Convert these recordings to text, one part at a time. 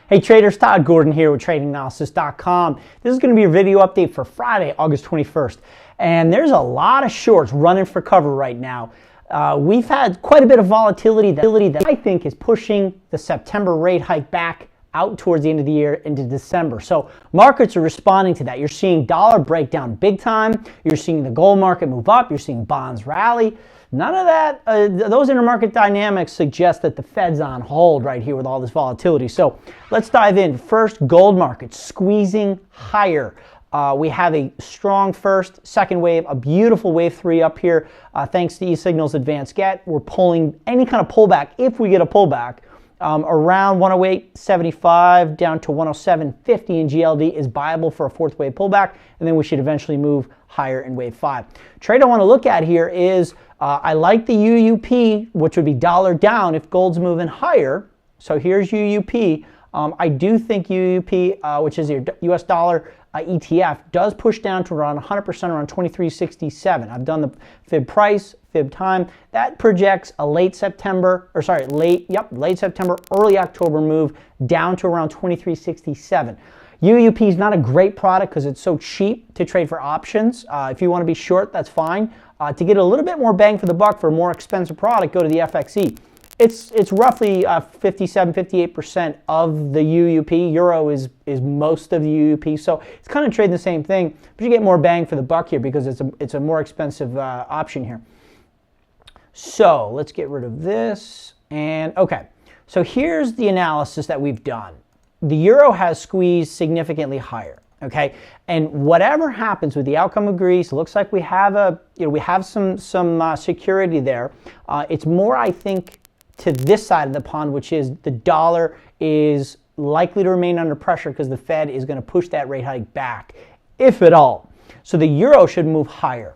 Hey traders, Todd Gordon here with TradingAnalysis.com. This is going to be a video update for Friday, August 21st. And there's a lot of shorts running for cover right now. We've had quite a bit of volatility that I think is pushing the September rate hike back out towards the end of the year into December. So markets are responding to that. You're seeing dollar break down big time. You're seeing the gold market move up. You're seeing bonds rally. None of that, those intermarket dynamics suggest that the Fed's on hold right here with all this volatility. So let's dive in. First, gold market squeezing higher. We have a strong first, second wave, a beautiful wave 3 up here. Thanks to E-Signal's advanced get. We're pulling any kind of pullback, if we get a pullback, around 108.75 down to 107.50 in GLD is viable for a fourth wave pullback, and then we should eventually move higher in wave 5. Trade I want to look at here is I like the UUP, which would be dollar down if gold's moving higher. So here's UUP. I do think UUP, which is your US dollar ETF, does push down to around 100%, around 23.67. I've done the fib price, fib time. That projects a late September, late September, early October move down to around 23.67. UUP is not a great product because it's so cheap to trade for options. If you want to be short, that's fine. To get a little bit more bang for the buck for a more expensive product, go to the FXE. It's roughly 57-58% of the UUP. Euro is most of the UUP, so it's kind of trading the same thing, but you get more bang for the buck here because it's a more expensive option here. So let's get rid of this. And okay, so here's the analysis that we've done. The euro has squeezed significantly higher. Okay, and whatever happens with the outcome of Greece, it looks like we have some security there. It's more, I think, to this side of the pond, which is the dollar is likely to remain under pressure because the Fed is going to push that rate hike back, if at all. So the euro should move higher.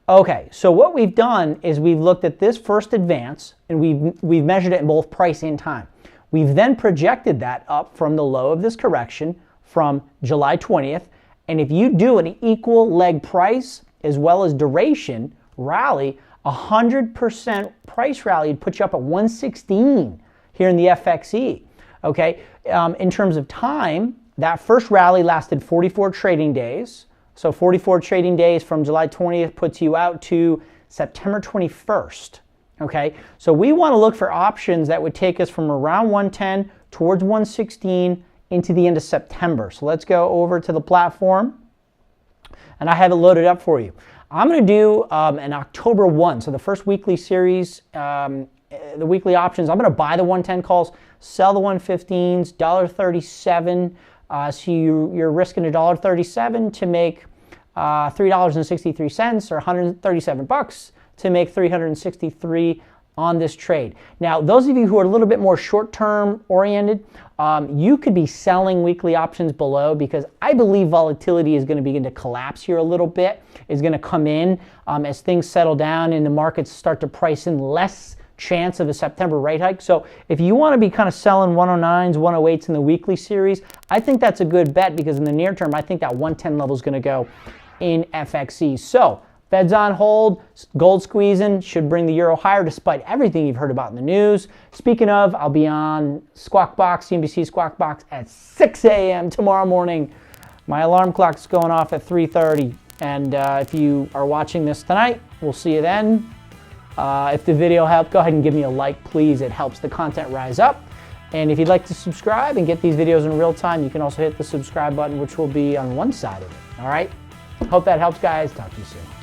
Okay, so what we've done is we've looked at this first advance and we've measured it in both price and time. We've then projected that up from the low of this correction from July 20th, and if you do an equal leg price as well as duration rally, 100% price rally would put you up at 116 here in the FXE. Okay, in terms of time, that first rally lasted 44 trading days. So 44 trading days from July 20th puts you out to September 21st. Okay, so we want to look for options that would take us from around 110 towards 116 into the end of September. So let's go over to the platform, and I have it loaded up for you. I'm going to do an October 1, so the first weekly series, the weekly options. I'm going to buy the 110 calls, sell the 115s, $1.37. So you're risking $1.37 to make $3.63 or 137 bucks to make 363 on this trade. Now, those of you who are a little bit more short-term oriented, you could be selling weekly options below because I believe volatility is going to begin to collapse here a little bit. It's going to come in as things settle down and the markets start to price in less chance of a September rate hike. So if you want to be kind of selling 109s, 108s in the weekly series, I think that's a good bet because in the near term, I think that 110 level is going to go in FXE. So Fed's on hold, gold squeezing, should bring the euro higher despite everything you've heard about in the news. Speaking of, I'll be on Squawk Box, CNBC Squawk Box at 6 a.m. tomorrow morning. My alarm clock's going off at 3:30. And if you are watching this tonight, we'll see you then. If the video helped, go ahead and give me a like, please. It helps the content rise up. And if you'd like to subscribe and get these videos in real time, you can also hit the subscribe button, which will be on one side of it. All right? Hope that helps, guys. Talk to you soon.